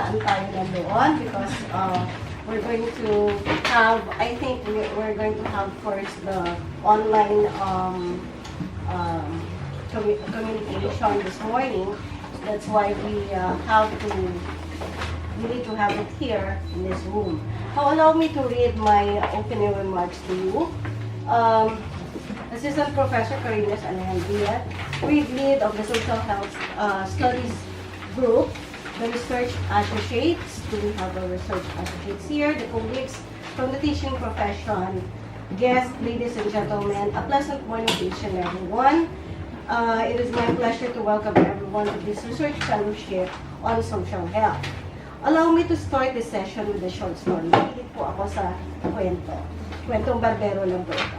saan tayo nandoon because we're going to have, I think we're going to have first the online communication this morning. That's why we need to have it here in this room. Now allow me to read my opening remarks to you. Assistant Professor Carines Alejandria, lead of the Social Health Studies Group, the research associates. Do we have our research associates here? The colleagues from the teaching profession, guests, ladies and gentlemen, a pleasant morning to each and everyone. It is my pleasure to welcome everyone to this research fellowship on social health. Allow me to start this session with a short story. Mahilig po ako sa kwento. Kwentong barbero lang po ito.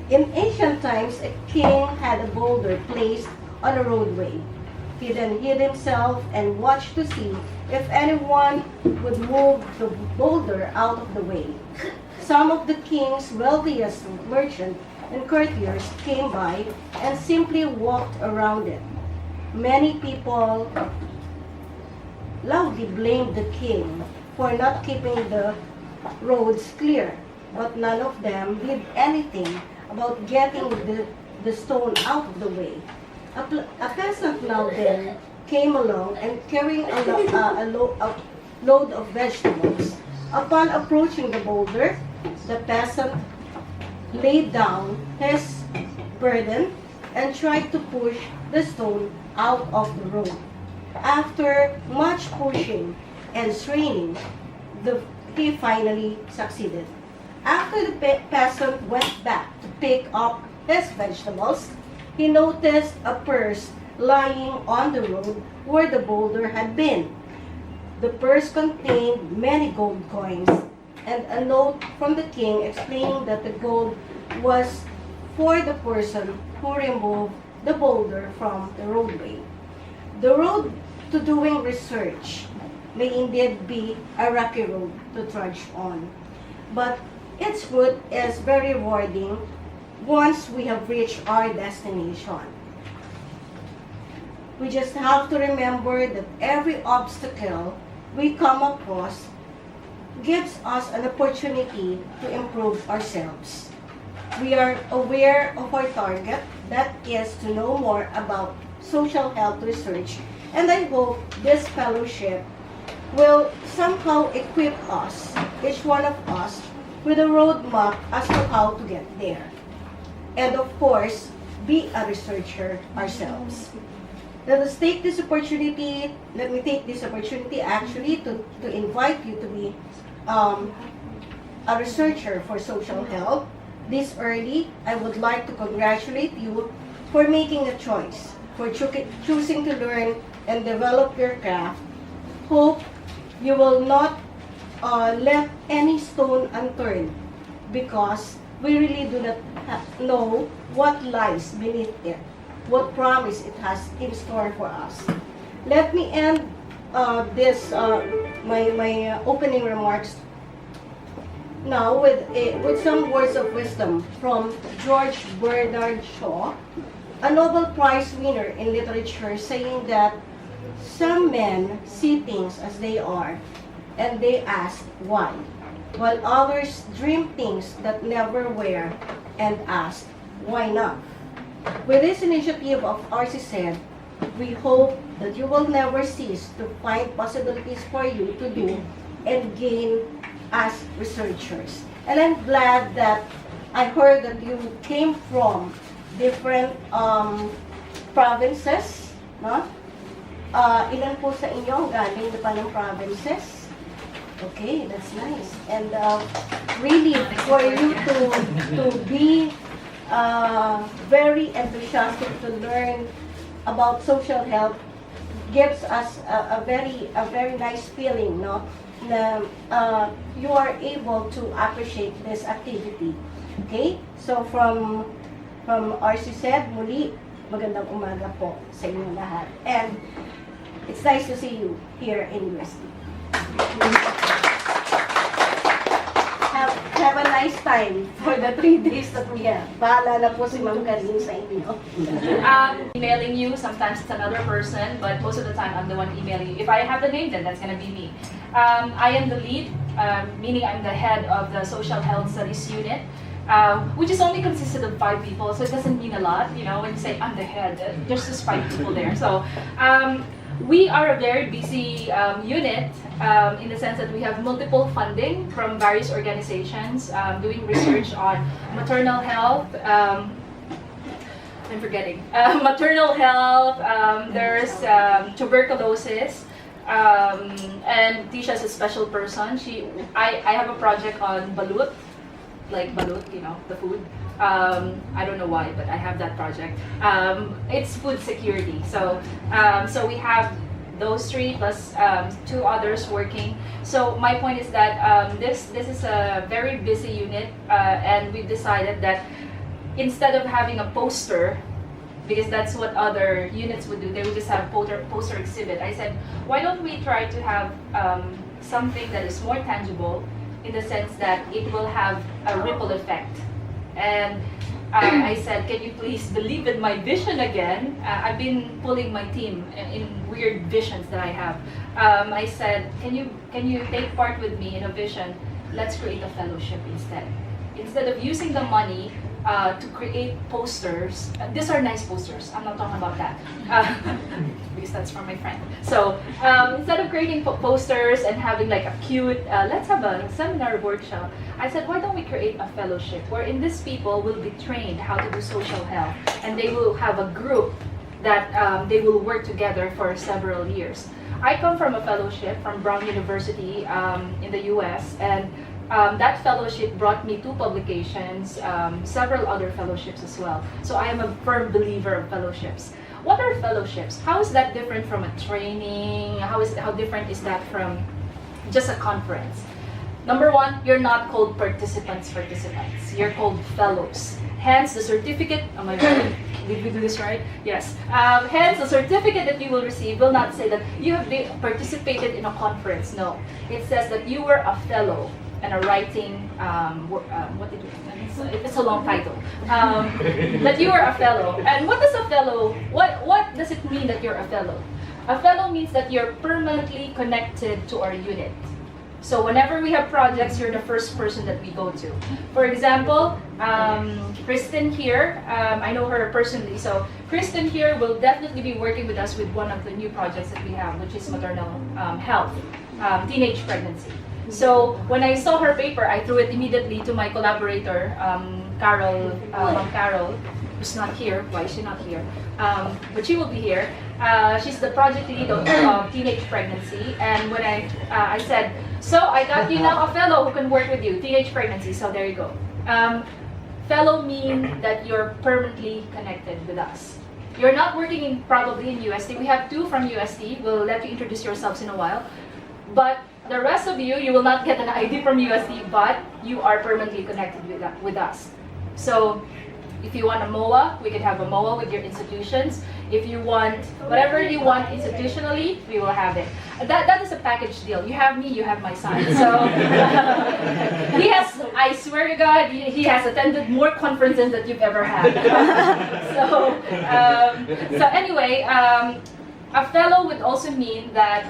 In ancient times, a king had a boulder placed on a roadway. He then hid himself and watched to see if anyone would move the boulder out of the way. Some of the king's wealthiest merchants and courtiers came by and simply walked around it. Many people loudly blamed the king for not keeping the roads clear, but none of them did anything about getting the stone out of the way. A peasant now then came along and carrying a load of vegetables. Upon approaching the boulder, the peasant laid down his burden and tried to push the stone out of the road. After much pushing and straining, he finally succeeded. After the peasant went back to pick up his vegetables, he noticed a purse lying on the road where the boulder had been. The purse contained many gold coins and a note from the king explaining that the gold was for the person who removed the boulder from the roadway. The road to doing research may indeed be a rocky road to trudge on, but its route is very rewarding once we have reached our destination. We just have to remember that every obstacle we come across gives us an opportunity to improve ourselves. We are aware of our target, that is to know more about social health research, and I hope this fellowship will somehow equip us, each one of us, with a roadmap as to how to get there. And of course, be a researcher ourselves. Let me take this opportunity actually to invite you to be a researcher for social health. This early, I would like to congratulate you for making a choice, for choosing to learn and develop your craft. Hope you will not let any stone unturned, because we really do not know what lies beneath it, what promise it has in store for us. Let me end my opening remarks now with some words of wisdom from George Bernard Shaw, a Nobel Prize winner in literature, saying that some men see things as they are, and they ask why, while others dream things that never were and ask why not. With this initiative of RCSSED, we hope that you will never cease to find possibilities for you to do and gain as researchers. And I'm glad that I heard that you came from different provinces, no? Ilan po sa inyo ang galing pa ng provinces? Okay, that's nice. And really, for you to be very enthusiastic to learn about social health gives us a very nice feeling, no? Na you are able to appreciate this activity. Okay? So from RCSSED, muli, magandang umaga po sa inyo lahat. And it's nice to see you here in USD. Have a nice precise time for the 3 days that we have. Bahala na po si Ma'am Karin sa inyo. Emailing you, sometimes it's another person, but most of the time I'm the one emailing you. If I have the name, then that's gonna be me. I am the lead, meaning I'm the head of the Social Health Studies unit, which is only consisted of 5 people, so it doesn't mean a lot, you know, when you say I'm the head, there's just 5 people there. So we are a very busy unit in the sense that we have multiple funding from various organizations doing research on maternal health. I'm forgetting. Maternal health, there's tuberculosis, and Tisha's a special person. I have a project on balut, like balut, you know, the food. I don't know why, but I have that project. It's food security. So we have those 3 plus 2 others working. So my point is that this is a very busy unit, and we've decided that instead of having a poster, because that's what other units would do, they would just have poster exhibit. I said, why don't we try to have something that is more tangible, in the sense that it will have a ripple effect. And I said, can you please believe in my vision again? I've been pulling my team in weird visions that I have. I said, can you take part with me in a vision? Let's create a fellowship instead. Instead of using the money to create posters, these are nice posters, I'm not talking about that, because that's from my friend. So instead of creating posters and having like a cute, let's have a seminar workshop, I said, why don't we create a fellowship wherein these people will be trained how to do social health, and they will have a group that they will work together for several years. I come from a fellowship from Brown University in the US, and that fellowship brought me 2 publications, several other fellowships as well. So I am a firm believer of fellowships. What are fellowships? How is that different from a training? How different is that from just a conference? Number 1, you're not called participants. You're called fellows. Hence the certificate, am I right? Did we do this right? Yes. Hence the certificate that you will receive will not say that you have participated in a conference. No. It says that you were a fellow and a writing, what did it's a long title. That you are a fellow. And what does a fellow, what does it mean that you're a fellow? A fellow means that you're permanently connected to our unit. So whenever we have projects, you're the first person that we go to. For example, Kristen here, I know her personally, so Kristen here will definitely be working with us with one of the new projects that we have, which is maternal health, teenage pregnancy. So when I saw her paper, I threw it immediately to my collaborator, Carol, Carol, who's not here. Why is she not here? But she will be here. She's the project lead of teenage pregnancy. And when I said, so I got you now a fellow who can work with you, teenage pregnancy. So there you go. Fellow mean that you're permanently connected with us. You're not working probably in UST. We have 2 from UST. We'll let you introduce yourselves in a while. But the rest of you, you will not get an ID from UST, but you are permanently connected with us. So if you want a MOA, we can have a MOA with your institutions. If you want whatever you want institutionally, we will have it. That is a package deal. You have me, you have my son. So he has, I swear to God, he has attended more conferences than you've ever had. So anyway, a fellow would also mean that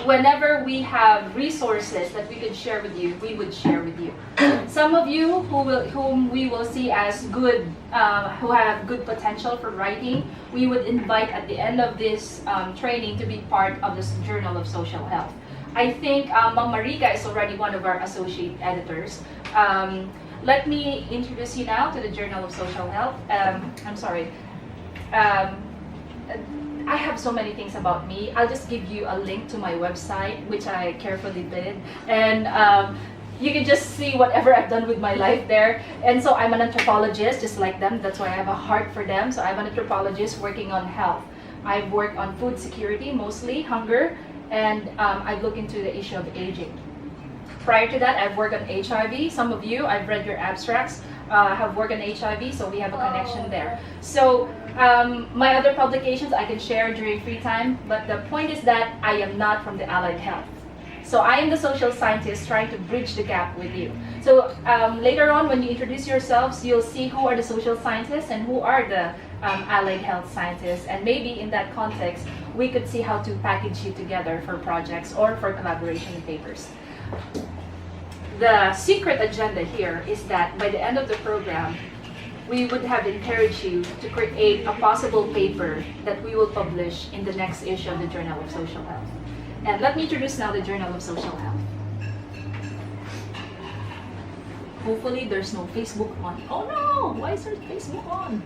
whenever we have resources that we could share with you, we would share with you. Some of you whom we will see as good, who have good potential for writing, we would invite at the end of this training to be part of this Journal of Social Health. I think Ma'am Marika is already one of our associate editors. Let me introduce you now to the Journal of Social Health. I'm sorry. I have so many things about me. I'll just give you a link to my website, which I carefully did. And you can just see whatever I've done with my life there. And so I'm an anthropologist, just like them. That's why I have a heart for them. So I'm an anthropologist working on health. I've worked on food security, mostly hunger, and I've looked into the issue of aging. Prior to that, I've worked on HIV. Some of you, I've read your abstracts, have worked on HIV, so we have a connection there. So my other publications I can share during free time, but the point is that I am not from the allied health. So I am the social scientist trying to bridge the gap with you. So later on, when you introduce yourselves, you'll see who are the social scientists and who are the allied health scientists. And maybe in that context, we could see how to package you together for projects or for collaboration in papers. The secret agenda here is that by the end of the program, we would have encouraged you to create a possible paper that we will publish in the next issue of the Journal of Social Health. And let me introduce now the Journal of Social Health. Hopefully there's no Facebook on. Oh no! Why is there Facebook on?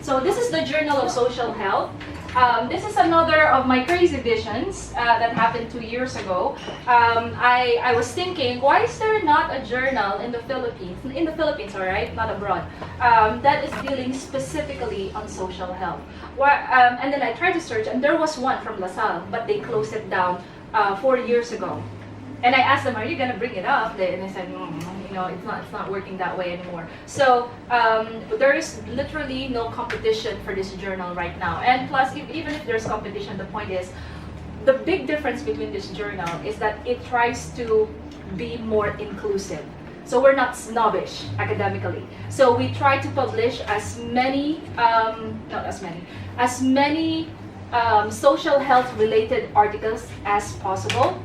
So this is the Journal of Social Health. This is another of my crazy visions that happened 2 years ago. I was thinking, why is there not a journal in the Philippines, all right, not abroad, that is dealing specifically on social health? And then I tried to search, and there was one from LaSalle, but they closed it down 4 years ago. And I asked them, are you going to bring it up? And they said, it's not working that way anymore. So there is literally no competition for this journal right now. And plus, even if there's competition, the point is, the big difference between this journal is that it tries to be more inclusive. So we're not snobbish academically. So we try to publish as many social health related articles as possible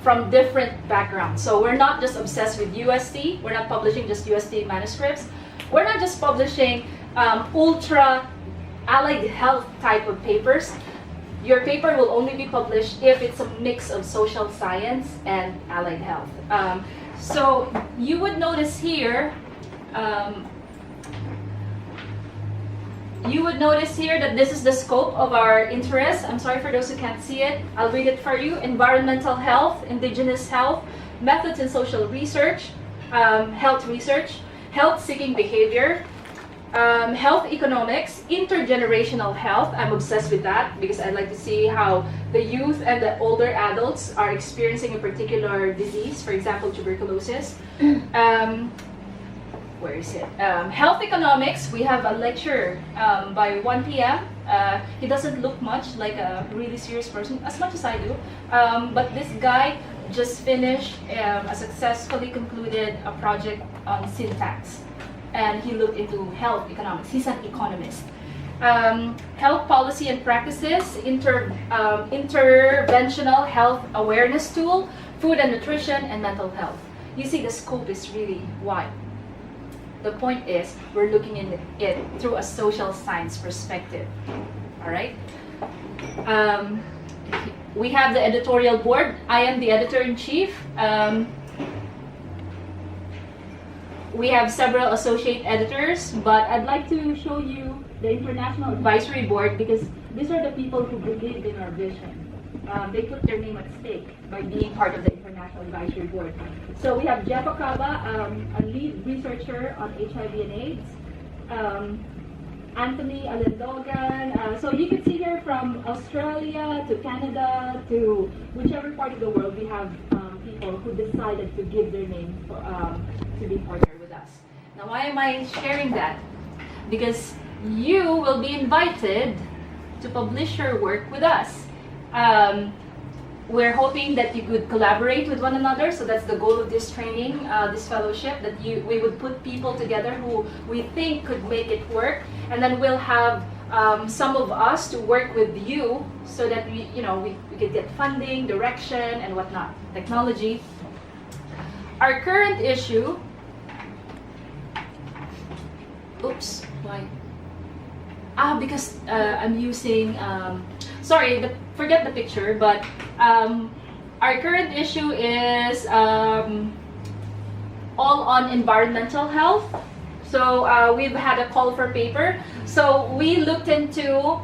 from different backgrounds. So we're not just obsessed with UST, we're not publishing just UST manuscripts, we're not just publishing ultra allied health type of papers. Your paper will only be published if it's a mix of social science and allied health. So you would notice here, that this is the scope of our interest. I'm sorry for those who can't see it. I'll read it for you. Environmental health, indigenous health, methods in social research, health research, health-seeking behavior, health economics, intergenerational health. I'm obsessed with that because I'd like to see how the youth and the older adults are experiencing a particular disease, for example, tuberculosis. Where is it? Health economics, we have a lecture by 1 p.m. He doesn't look much like a really serious person, as much as I do. But this guy just finished a successfully concluded a project on syntax. And he looked into health economics. He's an economist. Health policy and practices, interventional health awareness tool, food and nutrition, and mental health. You see, the scope is really wide. The point is, we're looking at it through a social science perspective. All right? We have the editorial board. I am the editor-in-chief. We have several associate editors, but I'd like to show you the International Advisory Board because these are the people who believe in our vision. They put their name at stake by being part of the International Advisory Board. So we have Jeff Acaba, a lead researcher on HIV and AIDS, Anthony Alendogan. So you can see here from Australia to Canada to whichever part of the world, we have people who decided to give their name to be partnered with us. Now, why am I sharing that? Because you will be invited to publish your work with us. We're hoping that you could collaborate with one another. So that's the goal of this training, this fellowship, that we would put people together who we think could make it work. And then we'll have some of us to work with you so that we could get funding, direction, and whatnot, technology. Our current issue, oops, why? Because I'm using, sorry, but forget the picture, but our current issue is all on environmental health. So we've had a call for paper. So we looked into,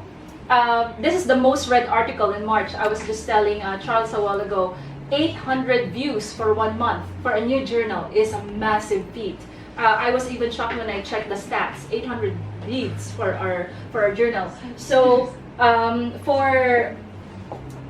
this is the most read article in March. I was just telling Charles a while ago, 800 views for 1 month for a new journal is a massive feat. I was even shocked when I checked the stats, 800 reads for our journal. So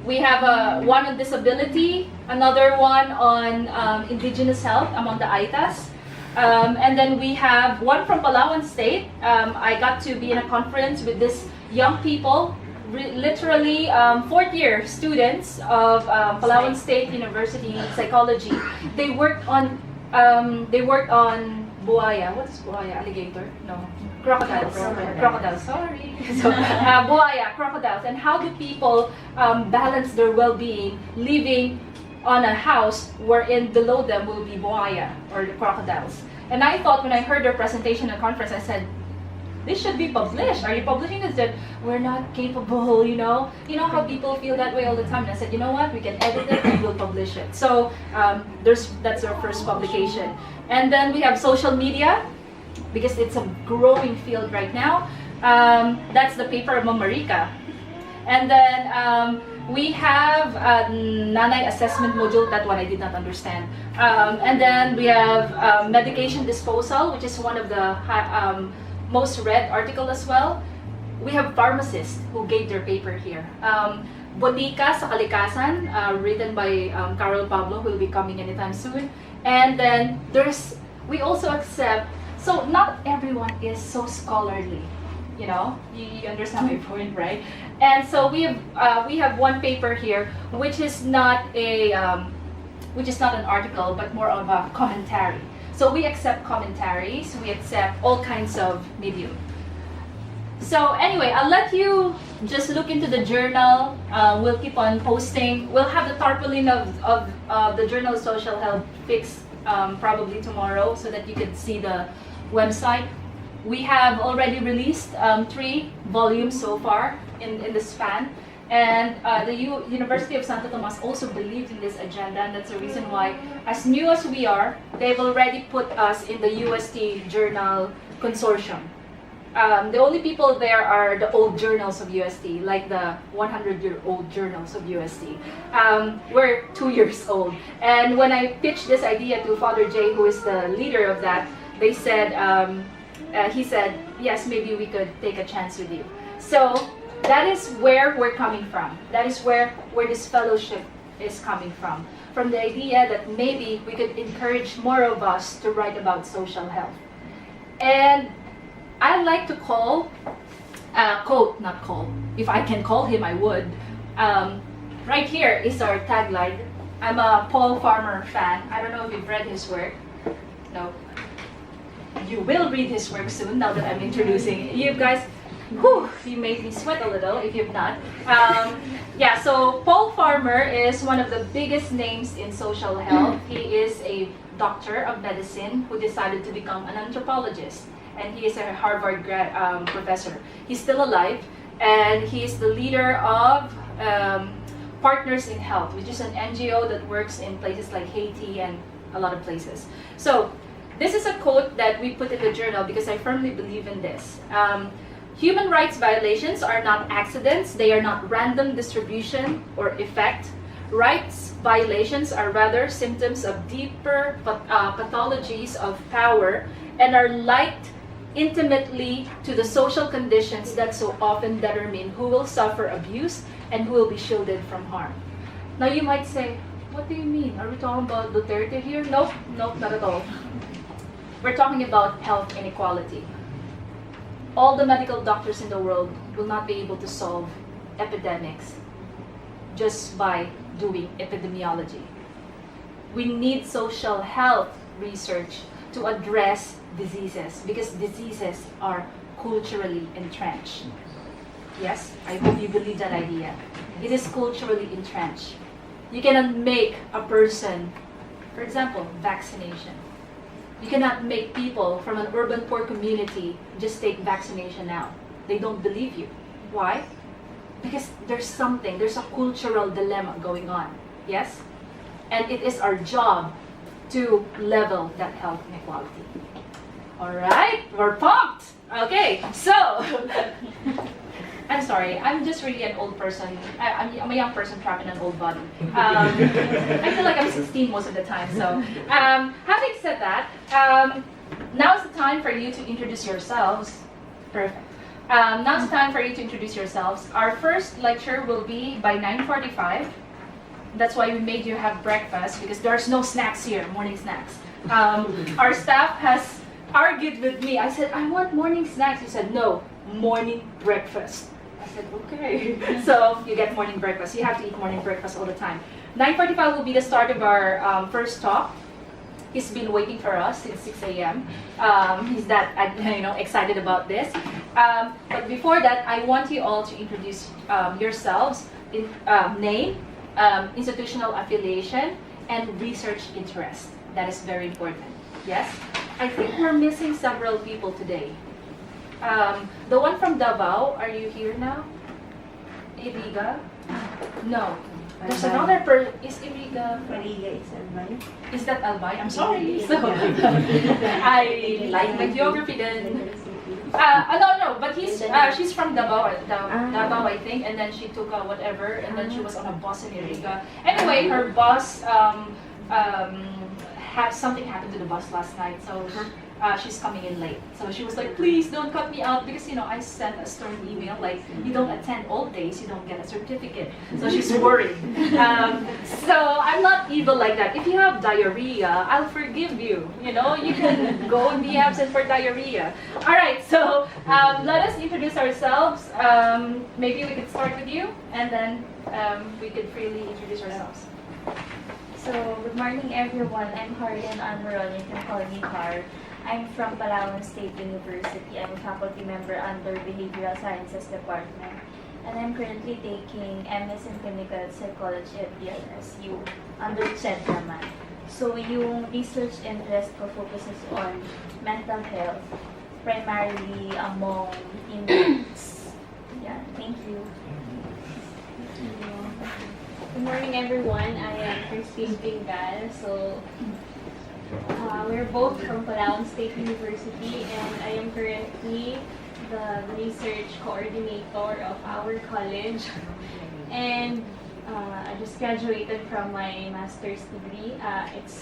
we have one on disability, another one on indigenous health among the ITAs. And then we have one from Palawan State. I got to be in a conference with this young people, literally fourth year students of Palawan State University Psychology. They worked on buaya. What's buaya? Alligator? No. Crocodiles. Crocodiles, sorry. So, buaya, crocodiles. And how do people balance their well-being living on a house wherein below them will be buaya or the crocodiles? And I thought when I heard their presentation at conference, I said, this should be published. Are you publishing this? That we're not capable, you know? You know how people feel that way all the time. And I said, you know what? We can edit it and we'll publish it. So that's our first publication. And then we have social media, because it's a growing field right now. That's the paper of Marika. And then we have a Nanay assessment module. That one I did not understand. And then we have medication disposal, which is one of the most read article as well. We have pharmacists who gave their paper here. Botika sa Kalikasan, written by Carol Pablo, who will be coming anytime soon. And then we also accept, so not everyone is so scholarly, you know? You understand my point, right? And so we have one paper here, which is not an article, but more of a commentary. So we accept commentaries, we accept all kinds of medium. So anyway, I'll let you just look into the journal. We'll keep on posting. We'll have the tarpaulin of the Journal of Social Health fixed probably tomorrow, so that you can see the website. We have already released 3 volumes so far in the span. And the University of Santo Tomas also believed in this agenda, and that's the reason why, as new as we are, they've already put us in the UST Journal Consortium. The only people there are the old journals of UST, like the 100-year-old journals of UST. We're 2 years old. And when I pitched this idea to Father Jay, who is the leader of that, they said, he said, yes, maybe we could take a chance with you. So that is where we're coming from. That is where this fellowship is coming from. From the idea that maybe we could encourage more of us to write about social health. And I like to if I can call him, I would. Right here is our tagline. I'm a Paul Farmer fan. I don't know if you've read his work. No. You will read his work soon, now that I'm introducing you guys. Whew, you made me sweat a little if you've not. Yeah, so Paul Farmer is one of the biggest names in social health. He is a doctor of medicine who decided to become an anthropologist. And he is a Harvard professor. He's still alive, and he is the leader of Partners in Health, which is an NGO that works in places like Haiti and a lot of places. So this is a quote that we put in the journal because I firmly believe in this. Human rights violations are not accidents. They are not random distribution or effect. Rights violations are rather symptoms of deeper pathologies of power and are linked intimately to the social conditions that so often determine who will suffer abuse and who will be shielded from harm. Now you might say, what do you mean? Are we talking about Duterte here? Nope, not at all. We're talking about health inequality. All the medical doctors in the world will not be able to solve epidemics just by doing epidemiology. We need social health research to address diseases, because diseases are culturally entrenched. Yes, I hope you believe that idea. It is culturally entrenched. You cannot make a person, for example, vaccination. You cannot make people from an urban poor community just take vaccination now. They don't believe you. Why? Because there's a cultural dilemma going on. Yes? And it is our job to level that health inequality. All right, we're pumped. Okay, so I'm sorry, I'm just really an old person. I'm a young person trapped in an old body. I feel like I'm 16 most of the time. So, having said that, now's the time for you to introduce yourselves. Perfect. Now's the time for you to introduce yourselves. Our first lecture will be by 9:45. That's why we made you have breakfast, because there's no snacks here, morning snacks. Our staff has argued with me. I said, I want morning snacks. He said, no, morning breakfast. I said, okay. So you get morning breakfast. You have to eat morning breakfast all the time. 9:45 will be the start of our first talk. He's been waiting for us since 6 a.m. He's that excited about this. But before that, I want you all to introduce yourselves in name, institutional affiliation, and research interest. That is very important. Yes? I think we're missing several people today. The one from Davao, are you here now? Iriga? No. There's another person. Is Iriga? Maria is Albay. Is that Albay? I'm sorry. So, I like my geography then. No, but she's from Davao, Davao, I think, and then she took whatever, and then she was on a bus in Iriga. Anyway, her bus had something happened to the bus last night, so she's coming in late. So she was like, please don't cut me out, because I sent a stern email like, you don't attend all days, you don't get a certificate. So she's worried. So I'm not evil like that. If you have diarrhea, I'll forgive you. You can go and be absent for diarrhea. All right, so let us introduce ourselves. Maybe we could start with you, and then we could freely introduce ourselves. So, good morning everyone. I'm Harian Anmaron. You can call me Har. I'm from Palawan State University. I'm a faculty member under Behavioral Sciences Department. And I'm currently taking MS in Clinical Psychology at DLSU under CHED naman. So, yung research interest ko focuses on mental health, primarily among inmates. Yeah, thank you. Good morning, everyone. I am Christine Pingal. So, we're both from Palawan State University, and I am currently the research coordinator of our college. And I just graduated from my master's degree. It's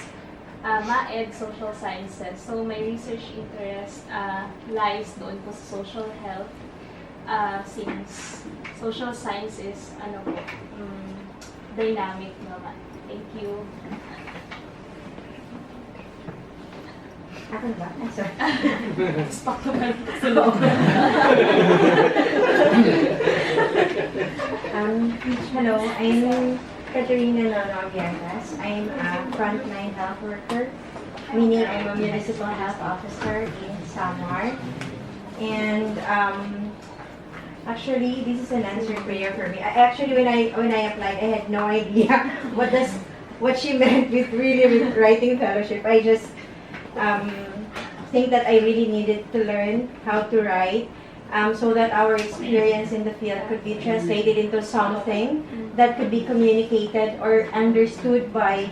MAED Social Sciences. So, my research interest lies doon po sa social health, since social science is dynamic naman. Thank you. Ako ba? Ay, sorry. Stop naman. Hello, I'm Katerina Nonovianas. I'm a frontline health worker, meaning I'm a municipal health officer in Samar. And actually, this is an answered prayer for me. Actually, when I applied, I had no idea what she meant with writing fellowship. I just think that I really needed to learn how to write, so that our experience in the field could be translated into something that could be communicated or understood by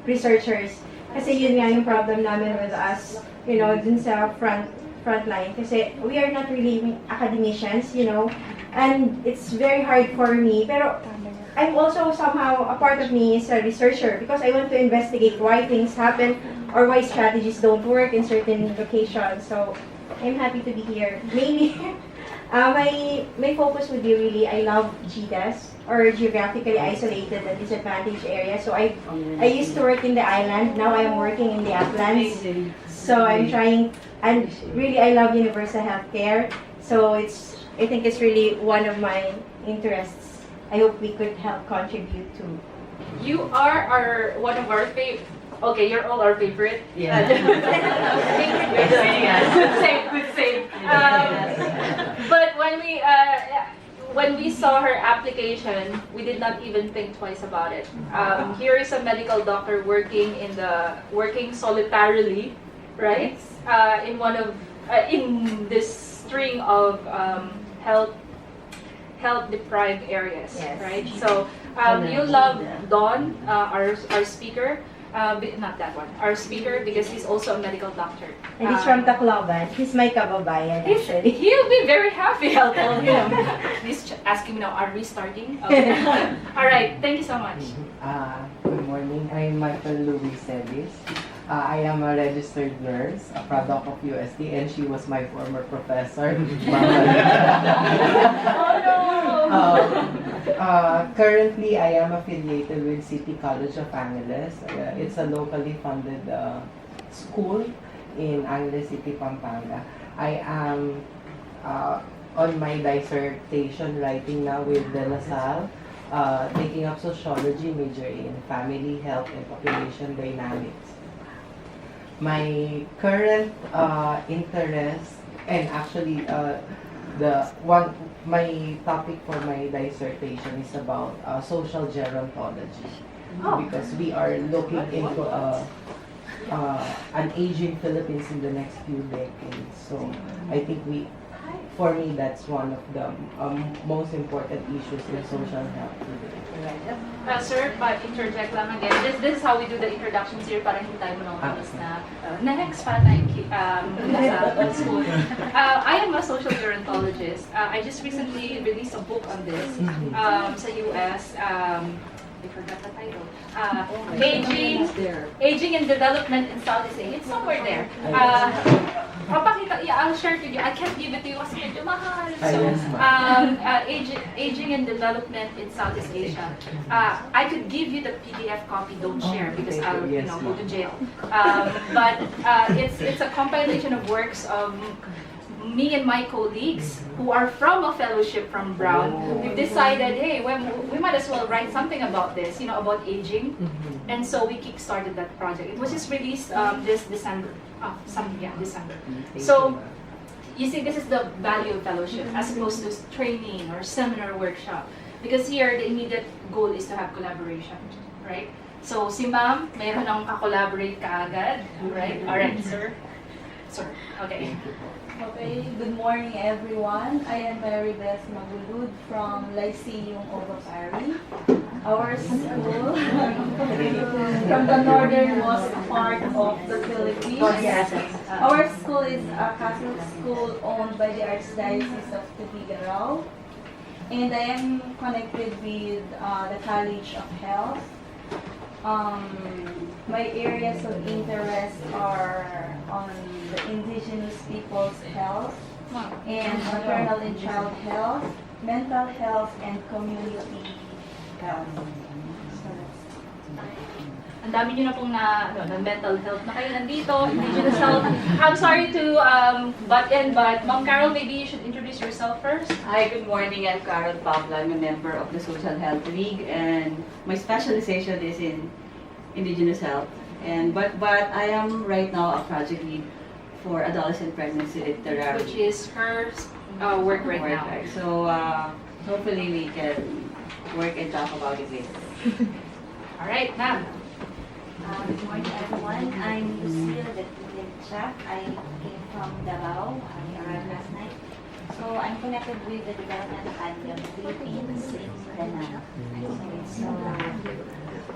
researchers. Kasi yun nga yung problem namin with us, dun sa frontline, kasi we are not really academicians, and it's very hard for me. Pero I'm also somehow, a part of me is a researcher, because I want to investigate why things happen or why strategies don't work in certain locations. So I'm happy to be here. Maybe my focus would be really, I love GDAS, or geographically isolated and disadvantaged areas. So I used to work in the island. Now I'm working in the uplands. So I'm trying, and really I love universal healthcare. So I think it's really one of my interests. I hope we could help contribute to. You are one of our favorite. Okay, you're all our favorite. Yeah. Good save. But when we saw her application, we did not even think twice about it. Here is a medical doctor working solitarily, right? In this string of health deprived areas, Yes. right? So you love Don, our speaker. Not that one. Our speaker, because he's also a medical doctor. And he's from Tacloban. He's my kababayan, actually. He'll be very happy. I'll tell him. He's asking me now, are we starting? Okay. All right. Thank you so much. Good morning. I'm Michael Louis Celis. I am a registered nurse, a product of USD, and she was my former professor. Oh no! Currently, I am affiliated with City College of Angeles. It's a locally funded school in Angeles City, Pampanga. I am on my dissertation writing now with De La Salle, taking up sociology, major in family, health, and population dynamics. My current interest, and actually my topic for my dissertation is about social gerontology, because we are looking into an aging Philippines in the next few decades. So I think for me, that's one of the most important issues in social health today. Sir, but interject lang again. This is how we do the introductions here para hindi tayo monotonous na next para tayo sa school. I am a social gerontologist. I just recently released a book on this sa US. I forgot the title. Aging and Development in Southeast Asia. It's somewhere there. I'll share it with you. I can't give it to you kasi medyo mahal. So, aging and development in Southeast Asia. I could give you the PDF copy. Don't share because I'll go to jail. But it's a compilation of works of me and my colleagues who are from a fellowship from Brown. We've decided, hey, we might as well write something about this, about aging. And so we kickstarted that project. It was just released this December. December. So you see, this is the value of fellowship as opposed to training or seminar workshop. Because here, the immediate goal is to have collaboration, right? So si ma'am, mayroon ng ka-collaborate kaagad, right? Alright, sir. Sir, okay. Okay, good morning everyone. I am Mary Beth Magulud from Lyceum Ovapari. Our school from the northernmost part of the Philippines. Our school is a Catholic school owned by the Archdiocese of Tubigarao. And I am connected with the College of Health. My areas of interest are on the indigenous people's health and maternal and child health, mental health, and community health. Ang dami nyo na pong na mental health na kayo nandito, indigenous health. I'm sorry to butt in, but Ma'am Carol, maybe you should introduce yourself first. Hi, good morning. I'm Carol Pablo. I'm a member of the Social Health League, and my specialization is in indigenous health. But I am right now a project lead for adolescent pregnancy literary. Which is her work right now. So hopefully we can work and talk about it later. All right, ma'am. Good morning, everyone. I'm Lucille Chak. I came from Davao. I arrived last night. So I'm connected with the Development Academy of the Philippines in Mindanao. So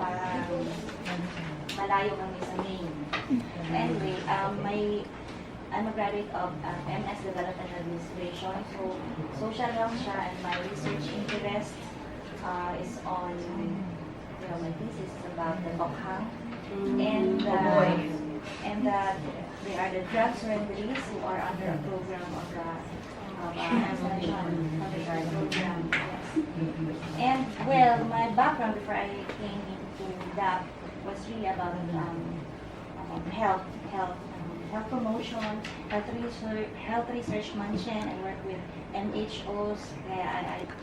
parang malayo kami sa main. Anyway, I'm a graduate of MS Development Administration. So social health siya, and my research interest is on my thesis is about the Bokhang. And they are the drug surrenderies who are under a program of the program. And well, my background before I came into that was really about health promotion, health research mansion. I work with MHOs.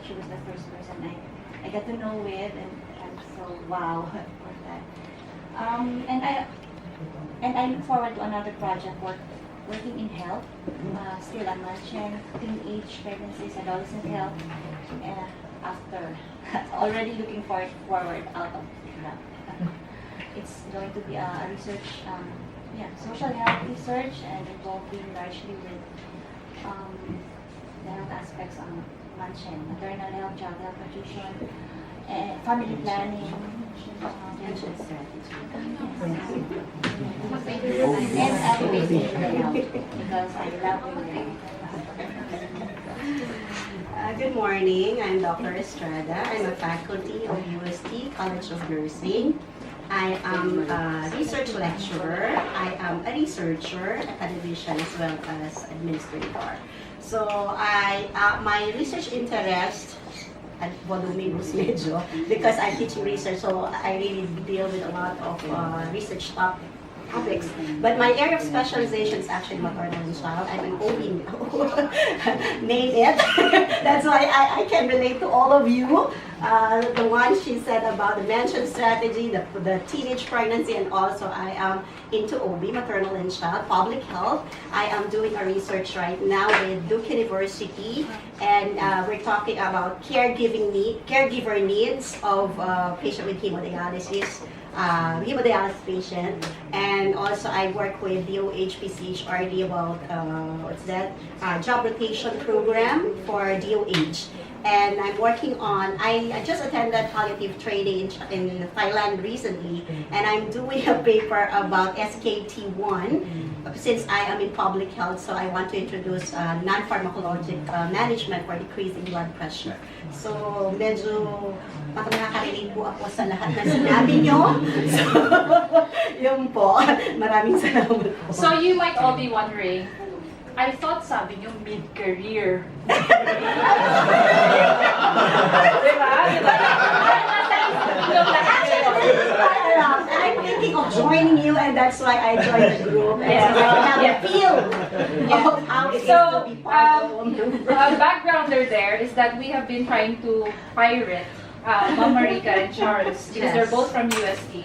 She was the first person I got to know with, and I'm so wow for that. And I look forward to another project working in health, still I mentioned teenage pregnancies, adolescent health, after already looking forward out of that. It's going to be a research, social health research, and involving largely with the health aspects on mansion, maternal health, child health, nutrition, family planning, pension strategy. And basic health, because I love women. Good morning. I'm Dr. Estrada. I'm a faculty of UST College of Nursing. I am a research lecturer. I am a researcher, academician, as well as administrator. So my research interest voluminous medyo because I'm teaching research, so I really deal with a lot of research topics. But my area of specialization is actually maternal and child. I'm an OB now. Name it. That's why I can relate to all of you. The one she said about the mention strategy, the teenage pregnancy, and also I am into OB, maternal and child, public health. I am doing a research right now with Duke University, and we're talking about caregiver needs of patient with hemodialysis. Hemodialysis patient, and also I work with DOH PCHRD about what's that job rotation program for DOH, and I'm working on. I just attended palliative training in Thailand recently, and I'm doing a paper about SKT1 since I am in public health. So I want to introduce non-pharmacologic management for decreasing blood pressure. So medyo nakaka-relate po ako sa lahat na sinabi nyo. So, yun po. Maraming salamat po. So you might all be wondering, I thought sabi niyo mid-career. Diba? I'm thinking of joining you, and that's why I joined the group. And so I can have a feel of how it is to be part of backgrounder there is that we have been trying to pirate Ma'am Marika and Charles because they're both from UST.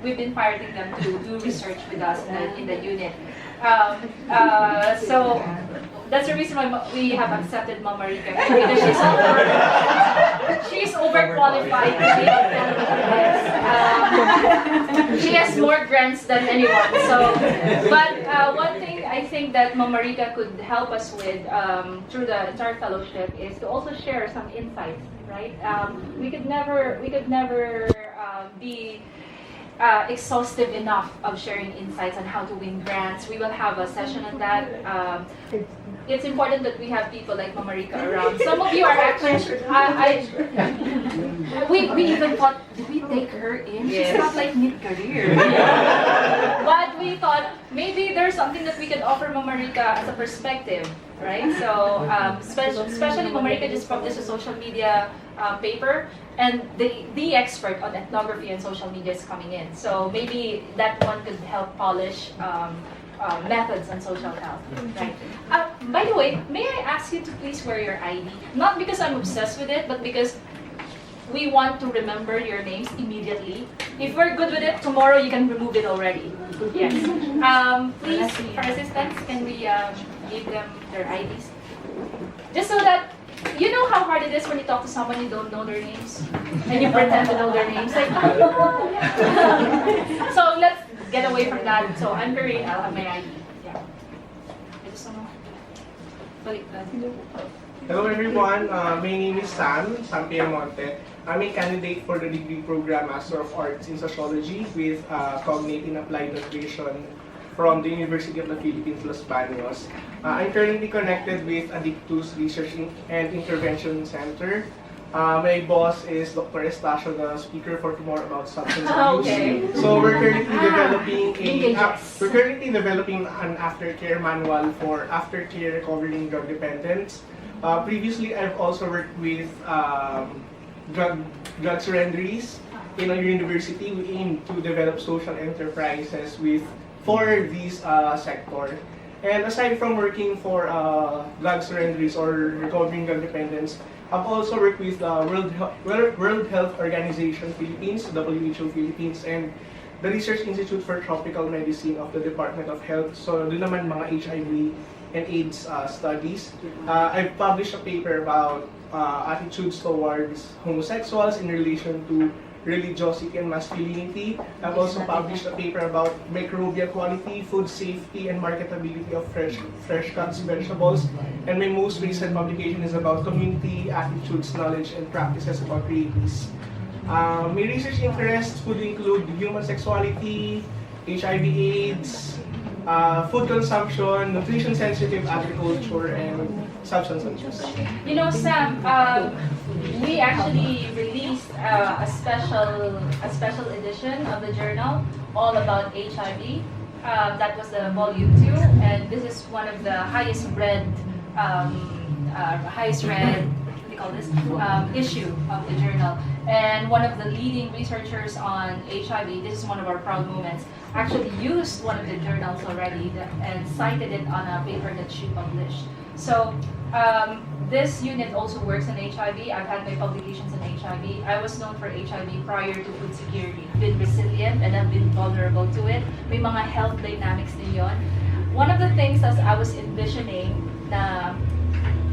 We've been pirating them to do research with us in the unit. So that's the reason why we have accepted Ma'am Marika because she's overqualified to be a fellow of this. She has more grants than anyone. So, but one thing I think that Ma'am Marika could help us with through the entire fellowship is to also share some insights. Right? We could never be exhaustive enough of sharing insights on how to win grants. We will have a session on that. It's important that we have people like Ma'am Marika around. Some of you are actually, we even thought, did we take her in? She's not like mid-career. But we thought maybe there's something that we can offer Ma'am Marika as a perspective, right? So especially Ma'am Marika just published a social media paper, and the expert on ethnography and social media is coming in. So maybe that one could help polish methods on social health, right? By the way, may I ask you to please wear your ID? Not because I'm obsessed with it, but because we want to remember your names immediately. If we're good with it, tomorrow you can remove it already. Yes. Please, for assistants, can we give them their IDs? Just so that you know how hard it is when you talk to someone you don't know their names and you pretend to know their names. Like, so let's get away from that. So I'm very, I'll have my ID. Yeah. I just don't know. Hello everyone, my name is Sam Piamonte. I'm a candidate for the degree program Master of Arts in Sociology with Cognate in Applied Nutrition from the University of the Philippines, Los Baños. I'm currently connected with Addictus Research and Intervention Center. My boss is Dr. Estacio, the speaker for tomorrow about substance abuse. Okay. So we're currently developing an aftercare manual for aftercare recovering drug dependence. Previously, I've also worked with drug surrenderies in our university. We aim to develop social enterprises for this sector. And aside from working for drug surrenderies or recovering drug dependence, I've also worked with World Health Organization Philippines, WHO Philippines, and the Research Institute for Tropical Medicine of the Department of Health. So doon naman mga HIV and AIDS studies. I've published a paper about attitudes towards homosexuals in relation to religiosity and masculinity. I've also published a paper about microbial quality, food safety, and marketability of fresh cuts vegetables. And my most recent publication is about community attitudes, knowledge, and practices about rabies. My research interests would include human sexuality, HIV/AIDS, food consumption, nutrition-sensitive agriculture, and substance abuse. You know, Sam, we actually released a special edition of the journal all about HIV. That was the volume 2, and this is one of the highest read call this, issue of the journal. And one of the leading researchers on HIV, this is one of our proud moments, actually used one of the journals already and cited it on a paper that she published. So this unit also works in HIV. I've had my publications in HIV. I was known for HIV prior to food security. Been resilient and I've been vulnerable to it. May mga health dynamics din yon. One of the things as I was envisioning na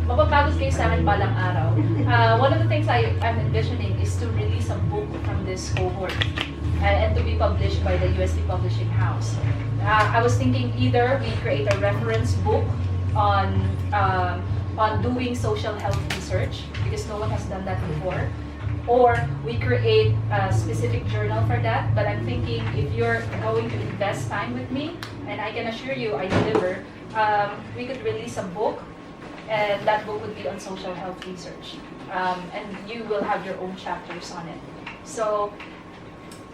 mapapagod kayo sa akin balang araw, one of the things I'm envisioning is to release a book from this cohort and to be published by the UST Publishing House. I was thinking either we create a reference book on doing social health research, because no one has done that before, or we create a specific journal for that. But I'm thinking if you're going to invest time with me, and I can assure you I deliver, we could release a book, and that book would be on social health research. And you will have your own chapters on it. So,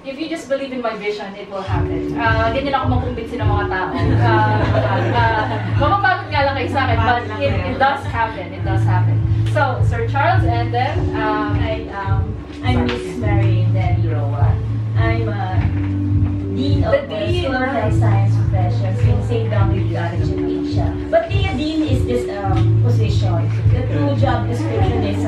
if you just believe in my vision, it will happen. Ganyan ako makumbinsi ng mga tao. Mapapagod nga lang kayo sa akin, but it does happen. It does happen. So, Sir Charles, and then, I'm Miss Mary Nelly Roa. I'm Dean of the School of Health Science Professions in St. Dominic College in Asia. But the Dean is this position. The true job description is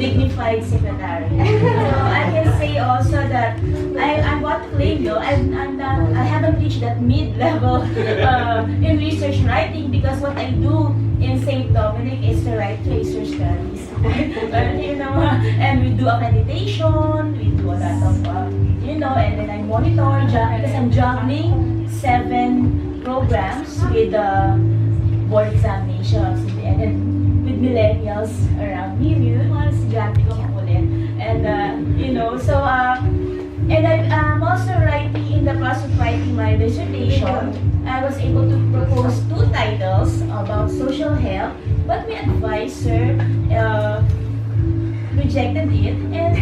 dignified secretary. So I can say also that I want to claim though, I haven't reached that mid-level in research writing, because what I do in St. Dominic is to write tracer studies. And we do accreditation, we do a lot of, and then I monitor, because I'm juggling 7 programs with board examinations and then with millennials around me, mga estudyante ko makulit. And, and I'm also writing, in the process of writing my dissertation, I was able to propose 2 titles about social health, but my advisor rejected it. And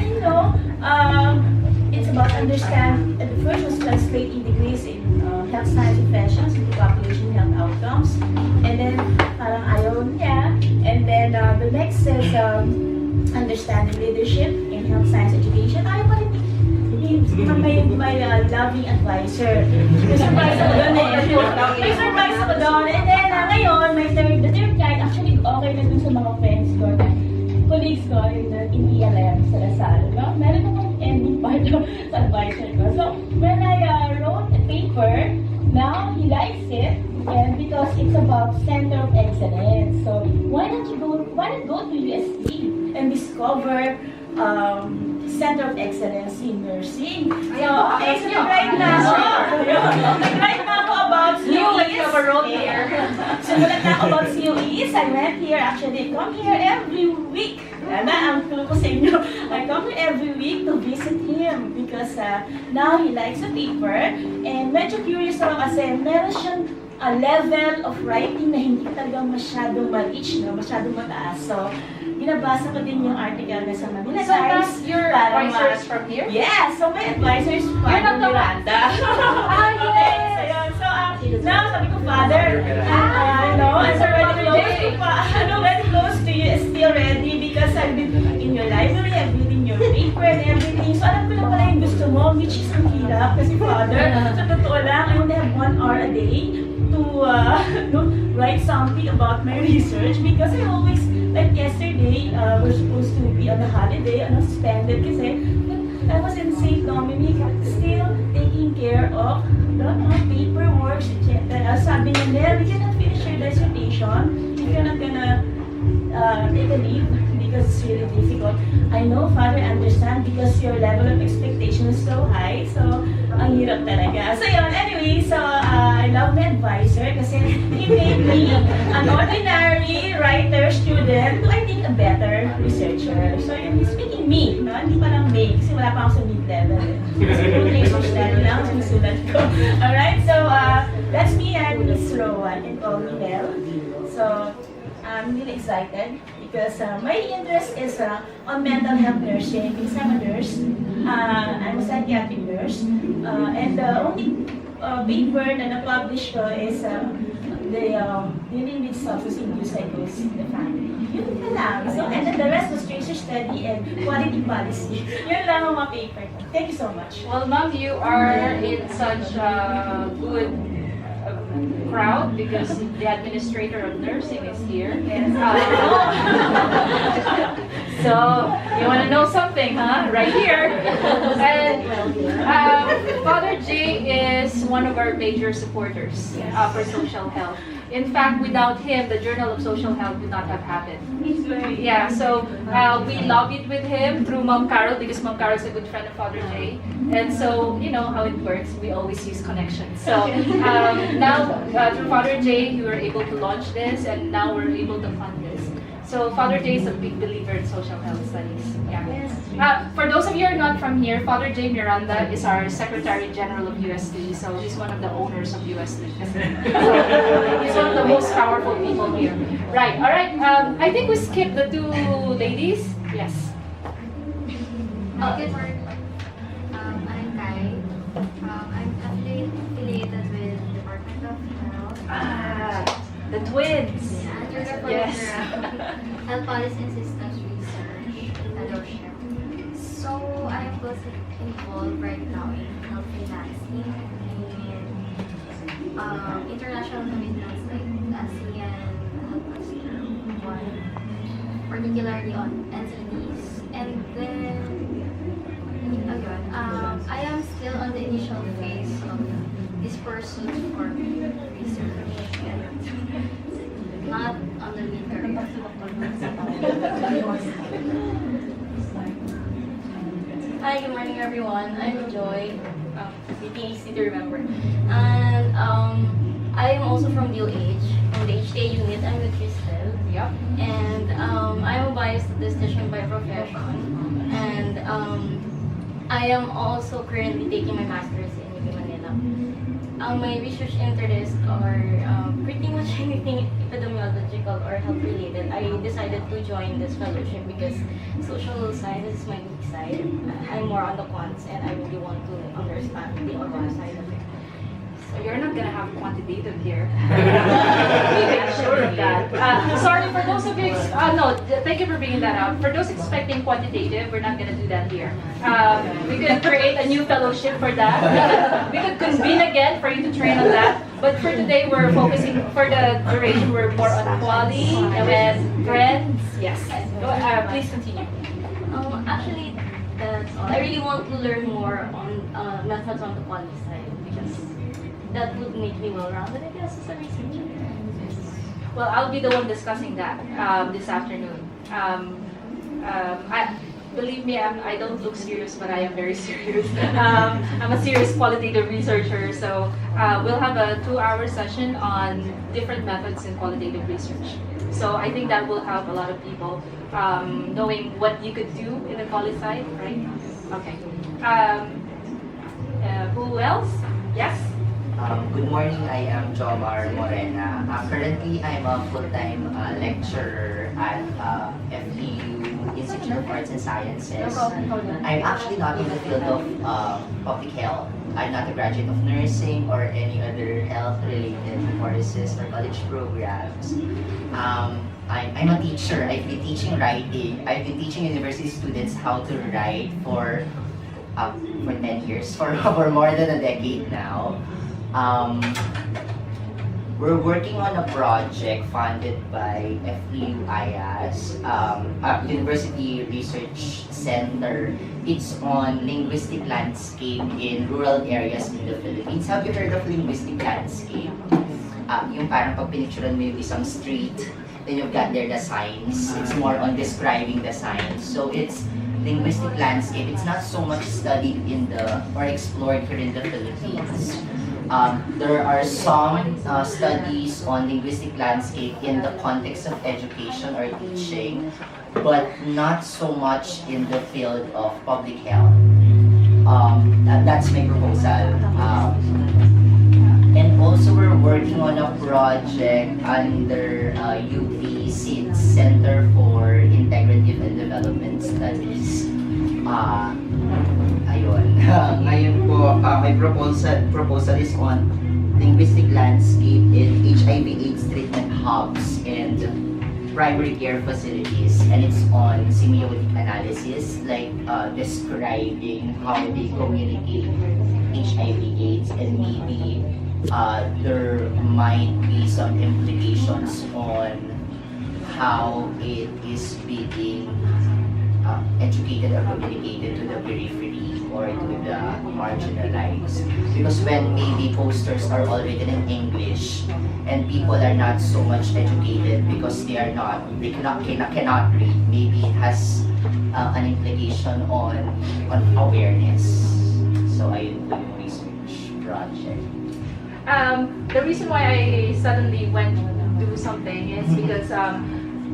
it's about the first was translating degrees in health science professions into population health outcomes. And then parang ayaw niya. And then the next is understanding leadership in health science education. Ayaw pa rin my loving advisor. May surprise ako doon May surprise ako doon. And then ngayon, the third guy, actually okay na dun sa mga friends ko, colleagues ko in ELM sa Lasal. Meron akong ending part sa advisor ko. So, when I wrote a paper, now he likes it, and because it's about center of excellence. So, why not go to UST and discover Center of Excellence in Nursing? So, okay, so right now about COEs. Simulat na ako about COEs. I went here, actually, I come here every week. Ang clue ko sa inyo. I come here every week to visit him because now he likes the paper. And medyo curious ako kasi meron siyang a level of writing na hindi talagang masyadong ma-reach, masyadong mataas. So, binabasa ko din yung article na sa Manila Times. so that's your advisors from here? Yeah, so my advisor is Father Miranda. Yes! Ayun, so now sabi ko, Father, I'm already close to you, still ready, because I've been in your library, I've been in your paper and everything. So alam ko na pala yung gusto mo, which is ang hirap. Kasi Father, sa totoo lang, I only have 1 hour a day to write something about my research, because I always, like yesterday, we're supposed to be on a holiday, suspended kasi, but I was in St. Dominic, still taking care of the paperwork, etc. Sabi niya, Nel, we cannot finish your dissertation if you're not gonna take a leave, because it's really difficult. I know, Father, understand, because your level of expectation is so high, so ang hirap talaga. So yun, anyway, so I love my advisor kasi he made me an ordinary writer student to, I think, a better researcher. So yun, he's making me, hindi pa lang me, kasi wala pa ako sa mid-level. Kasi kung research study lang, sinusulat ko. Alright, so that's me and Miss Rowan, and call me Mel. So I'm really excited because my interest is on mental health nursing, because I'm a nurse. I'm a psychiatric nurse. And the only paper na na-publish ko is need substance-induced psychosis in the family. Yun na lang. So, and then the rest was research study and quality policy. Yun lang ang mga paper ko. Thank you so much. Well, ma'am, you are in such a good crowd because the administrator of nursing is here. Yes. So, you want to know something, huh? Right here. And Father J is one of our major supporters for social health. In fact, without him, the Journal of Social Health would not have happened. He's very Yeah, so we lobbied with him through Mom Carol because Mom Carol is a good friend of Father J. And so, you know how it works, we always use connections. So now, through Father J, we were able to launch this and now we're able to fund this. So Father J is a big believer in social health studies. Yeah. For those of you who are not from here, Father J Miranda is our Secretary General of UST. So he's one of the owners of UST. He's one of the most powerful people here. Right. All right. I think we skipped the two ladies. Yes. Good morning. I'm Kai. I'm affiliated with Department of Health. The twins. Under the Yes. program Health Policy and Systems Research Fellowship. So I am both involved right now in health financing and international commitments like ASEAN Health Cluster 1, particularly on NCDs. And then again, I am still on the initial phase of this pursuit for research and not on the mid career. Hi, good morning everyone. I'm Joy. It's easy to remember. And I am also from DOH, from the HTA unit. I'm with Crystal. Yep. And I'm a biostatistician by profession. And I am also currently taking my master's in UP Manila. My research interests are pretty much anything epidemiological or health related. I decided to join this fellowship because social science is my weak side. I'm more on the quants and I really want to understand the other side of it. So you're not gonna have quantitative here. I'm sure of that. Sorry for those of you. No, thank you for bringing that up. For those expecting quantitative, we're not gonna do that here. We could create a new fellowship for that. We could convene again for you to train on that. But for today, we're focusing. For the duration, we're more on quality and trends. Yes. Please continue. Actually, that's all. I really want to learn more on methods on the quality side because that would make me well-rounded, I guess, as a researcher. Well, I'll be the one discussing that this afternoon. Believe me, I don't look serious, but I am very serious. I'm a serious qualitative researcher, so we'll have a 2-hour session on different methods in qualitative research. So I think that will help a lot of people knowing what you could do in the quality side, right? Okay. Who else? Yes? Good morning, I am Jomar Morena. Currently, I'm a full-time lecturer at FEU Institute of Arts and Sciences. I'm actually not in the field of public health. I'm not a graduate of nursing or any other health-related courses or college programs. I'm a teacher. I've been teaching writing. I've been teaching university students how to write for 10 years, for more than a decade now. We're working on a project funded by FEU-IAS, University Research Center. It's on linguistic landscape in rural areas in the Philippines. Have you heard of linguistic landscape? Yung parang pag pinicturean mo yung isang street, then you've got there the signs. It's more on describing the signs. So it's linguistic landscape. It's not so much studied in or explored here in the Philippines. There are some studies on linguistic landscape in the context of education or teaching, but not so much in the field of public health. That's my proposal. And also we're working on a project under UP SEED, Center for Integrative and Development Studies. Ayun. Ngayon po, my proposal is on linguistic landscape in HIV/AIDS treatment hubs and primary care facilities, and it's on semiotic analysis, like describing how they communicate HIV/AIDS, and maybe there might be some implications on how it is being educated or communicated to the periphery or to the marginalized. Because when maybe posters are all written in English and people are not so much educated because they cannot read, maybe it has an implication on awareness. So ayun po yung research project. The reason why I suddenly went to do something is because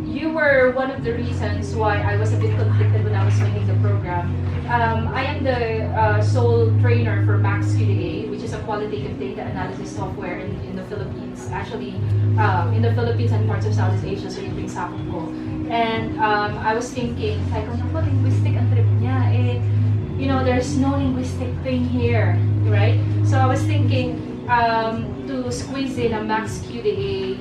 you were one of the reasons why I was a bit conflicted when I was making the program. I am the sole trainer for MaxQDA, which is a qualitative data analysis software in the Philippines. Actually, in the Philippines and parts of Southeast Asia, so yung sakop ko. And I was thinking, linguistic ang trip niya. There's no linguistic thing here, right? So I was thinking, to squeeze in a MaxQDA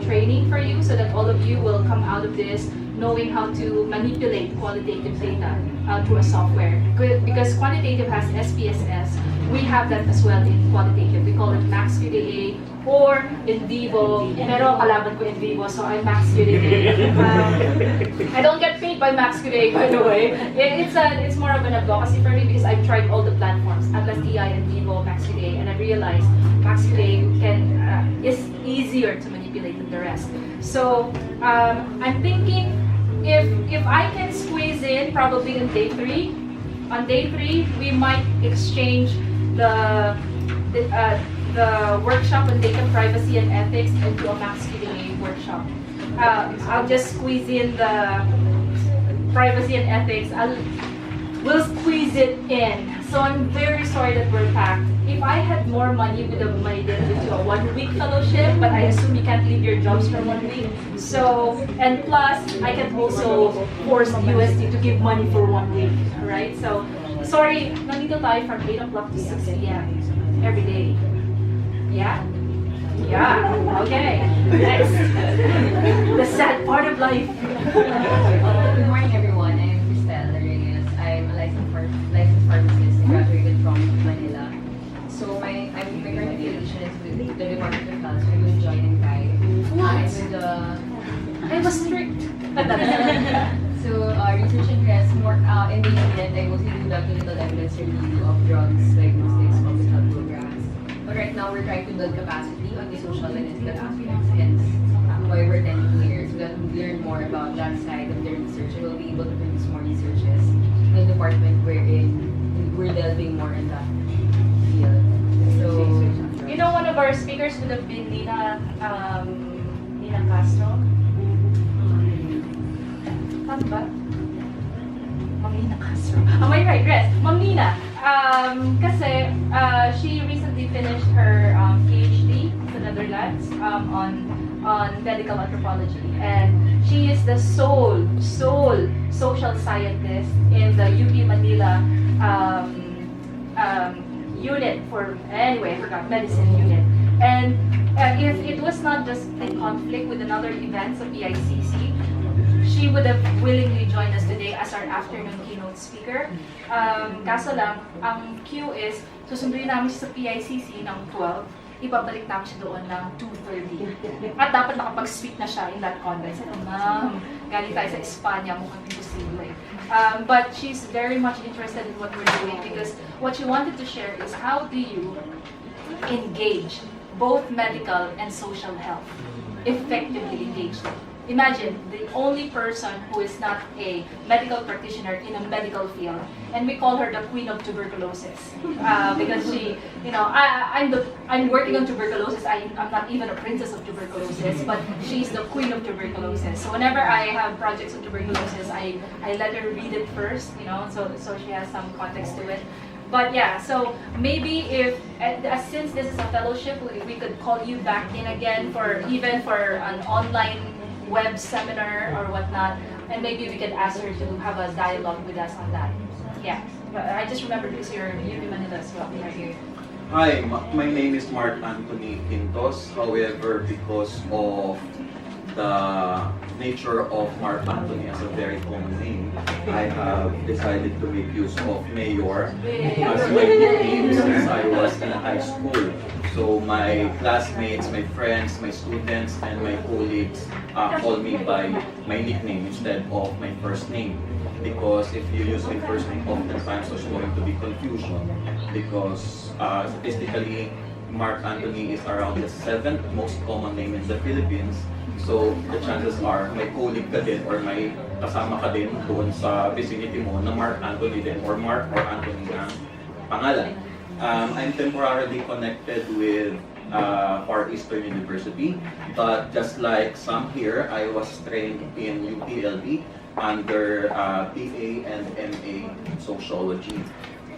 training for you so that all of you will come out of this knowing how to manipulate qualitative data through a software. Because quantitative has SPSS, we have that as well in qualitative. We call it MaxQDA or in vivo. Pero kalaban ko in vivo, so I'm MaxQDA. I don't get paid by MaxQDA, by the way. It's more of an advocacy for me because I've tried all the platforms, Atlas TI and Vivo, MaxQDA, and I realized MaxQDA is easier to manipulate than the rest. So I'm thinking if I can squeeze in probably on day 3, we might exchange the workshop on data privacy and ethics into a MaxQDA workshop. I'll just squeeze in the privacy and ethics. We'll squeeze it in. So I'm very sorry that we're packed. If I had more money, we would have made it into a 1-week fellowship, but I assume you can't leave your jobs for 1 week. So, and plus, I can also force USD to give money for 1 week, right? So, sorry, nandito tayo from 8 o'clock to 6 p.m. every day. Yeah? Yeah, okay. Next. The sad part of life. Good morning, everyone. I'm Cristel Rodriguez. I'm a licensed pharmacist. I graduated from Manila. So my current affiliation is with the Department of Health. So I'm with Joy and Kai. What? I was strict. So research interests more in the unit. I mostly do the clinical evidence review of drugs, diagnostics, public health programs. But right now we're trying to build capacity on the social and ethical aspects. Hence why we're attending here, so that we learn more about that side of the research and we'll be able to produce more researches in the department wherein we're delving more in that field. So, one of our speakers would have been Nina Castro. Tama ba? Ma'am Nina Castro. Am I right? Yes, Ma'am Nina. Kasi she recently finished her PhD in the Netherlands on medical anthropology, and she is the sole social scientist in the UP Manila unit for, anyway, I forgot, medicine unit. And if it was not just in conflict with another events of PICC, she would have willingly joined us today as our afternoon keynote speaker. Kaso lang, ang cue is, susunduin namin siya sa PICC ng 12, ibabalik namin siya doon ng 2:30. At dapat nakapag-speak na siya in that conference. Ma'am, galing tayo sa Espanya, mukhang imposible. But she's very much interested in what we're doing because what she wanted to share is how do you engage both medical and social health, effectively engage them. Imagine the only person who is not a medical practitioner in a medical field, and we call her the queen of tuberculosis because she, I'm working on tuberculosis. I'm not even a princess of tuberculosis, but she's the queen of tuberculosis. So whenever I have projects on tuberculosis, I let her read it first, so she has some context to it. But yeah, so maybe since this is a fellowship, we could call you back in again for an online web seminar or whatnot, and maybe we could ask her to have a dialogue with us on that. Yeah, but I just remember because you're in Manila as well, right? Hi, my name is Mark Anthony Quintos. However, because of the nature of Mark Anthony as a very common name, I have decided to make use of Mayor as my nickname since I was in high school. So my classmates, my friends, my students, and my colleagues call me by my nickname instead of my first name. Because if you use my first name, oftentimes there's going to be confusion. Because statistically, Mark Anthony is around the 7th most common name in the Philippines. So the chances are may colleague ka din or may kasama ka din doon sa vicinity mo na Mark Anthony din or Mark or Anthony ang pangalan. I'm temporarily connected with Far Eastern University, but just like some here, I was trained in UPLB under BA and MA Sociology.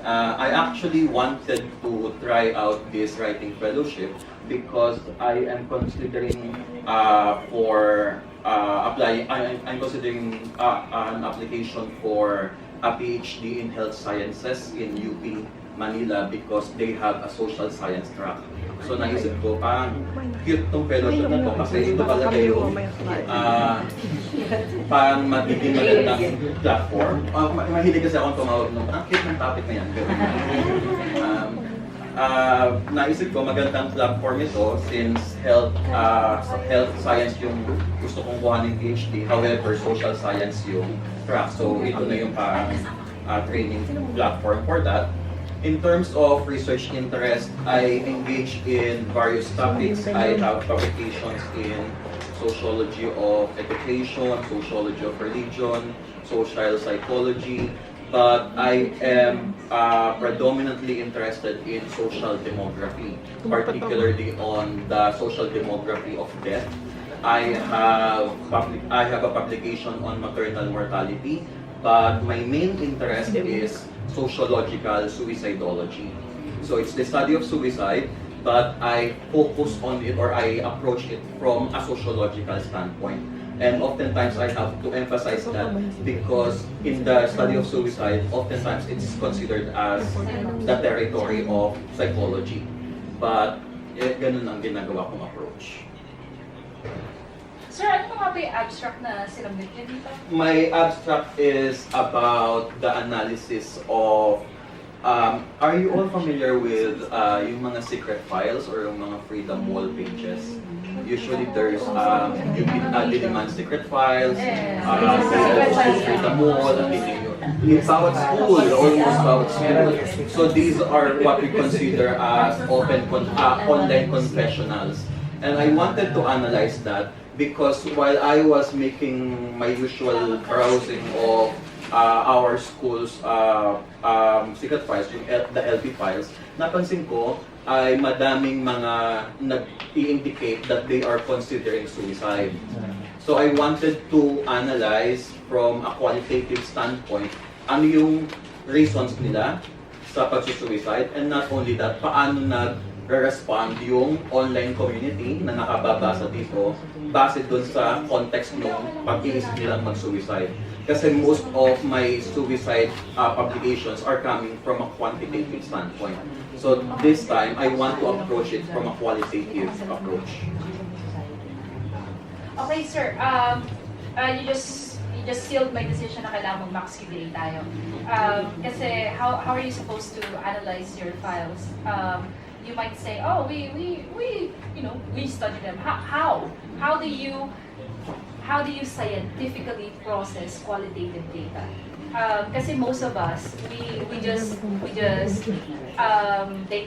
I actually wanted to try out this writing fellowship because I am considering I'm considering an application for a PhD in health sciences in UP Manila because they have a social science track. So naisip ko, parang cute tong fellowship na to kasi ito talaga yung parang magiging magandang platform. Mahilig kasi akong tumawag nung, cute ng topic na yan. Naisip ko magandang platform ito since health science yung gusto kong kuhanin PhD, however social science yung track. So ito na yung parang training platform for that. In terms of research interest, I engage in various topics. I have publications in sociology of education, sociology of religion, social psychology, but I am predominantly interested in social demography, particularly on the social demography of death. I have a publication on maternal mortality, but my main interest is sociological suicidology. So it's the study of suicide, but I focus on it or I approach it from a sociological standpoint. And oftentimes I have to emphasize that because in the study of suicide, oftentimes it's considered as the territory of psychology. But ganun ang ginagawa kong approach. Sir, ano nga ba yung abstract na sinubmit niyo dito? My abstract is about the analysis of are you all familiar with yung mga secret files or yung mga freedom wall pages? Usually there's Diliman secret files, freedom wall, in bawat school, almost bawat school. So these are what we consider as online confessionals. And I wanted to analyze that because while I was making my usual browsing of our school's secret files, the LP files, napansin ko ay madaming mga nag-i-indicate that they are considering suicide. So I wanted to analyze from a qualitative standpoint ano yung reasons nila sa pagsusuicide, and not only that, paano nag-respond yung online community na nakababasa dito base dun sa context ng pag-iisip nilang mag-suicide. Kasi most of my suicide publications are coming from a quantitative standpoint. So this time, I want to approach it from a qualitative approach. Okay, sir. You just sealed my decision na kailangan mag-max QA tayo. Kasi how are you supposed to analyze your files? You might say, oh, we study them. How do you scientifically process qualitative data? Kasi most of us, we just take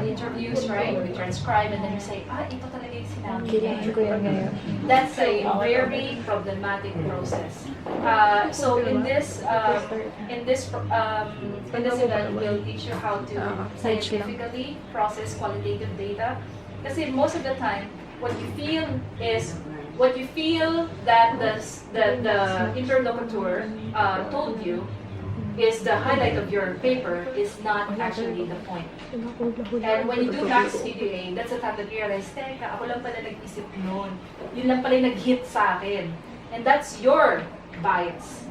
interviews, right? We transcribe and then we say, ito talaga yung sinabi niya. That's a very problematic process. So in this event, we'll teach you how to scientifically process qualitative data. Kasi most of the time, what you feel that the interlocutor told you is the highlight of your paper is not actually the point. And when you do max QA, that's the time that you realize, teka, ako lang pala nag-isip noon. Yun lang pala yung nag-hit sa akin. And that's your bias.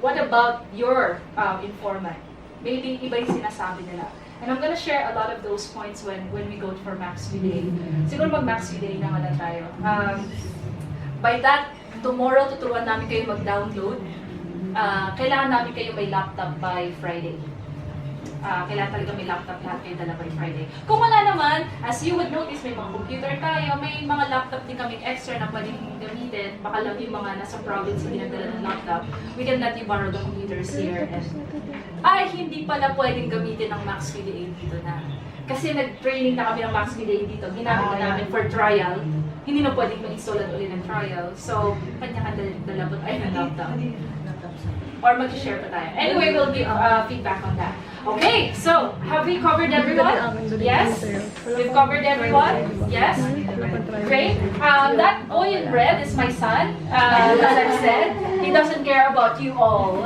What about your informant? Maybe iba yung sinasabi nila. And I'm gonna share a lot of those points when we go for Max Day. Siguro mag-Max Day na lang tayo. By that, tomorrow tuturuan namin kayo mag-download. Kailangan namin kayo may laptop by Friday. Kailangan talaga may laptop lahat kayo dala by Friday. Kung wala naman, as you would notice, may mga computer tayo, may mga laptop din kaming extra na pwedeng gamitin. Baka lang yung mga nasa province hindi nagdala ng laptop. We can let you borrow the computers here. And, hindi pala pwedeng gamitin ng Max PDA dito na. Kasi nag-training na kami ng Max PDA dito. Ginamit na namin for trial. Hindi na pwedeng ma-installan ulit ng trial. So, kanya-kanya dala po tayo ng laptop. Or mag-share pa tayo. Anyway, we'll give feedback on that. Okay, so have we covered everyone? Yes? We've covered everyone? Yes? Great. That oil red is my son. As I've said, he doesn't care about you all.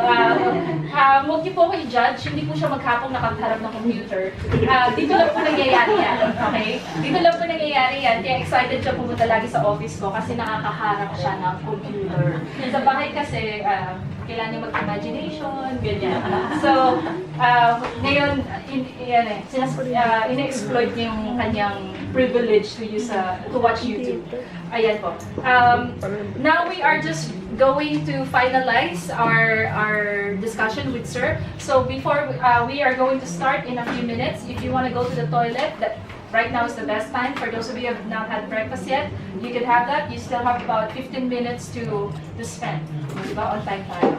Huwag niyo po ko i-judge, hindi po siya maghapong nakaharap ng computer. Dito lang po nangyayari yan, okay? Dito lang po nangyayari yan, kaya excited siya pumunta lagi sa office ko kasi nakakaharap siya ng computer. Sa bahay kasi, kailangan niya mag-imagination, ganyan. So, ngayon, ina-exploit niya yung kanyang privilege to watch YouTube. Ayan po. Now we are just going to finalize our discussion with Sir. So before we are going to start in a few minutes. If you want to go to the toilet, right now is the best time. For those of you who have not had breakfast yet, you can have that. You still have about 15 minutes to spend. Diba? On time tayo.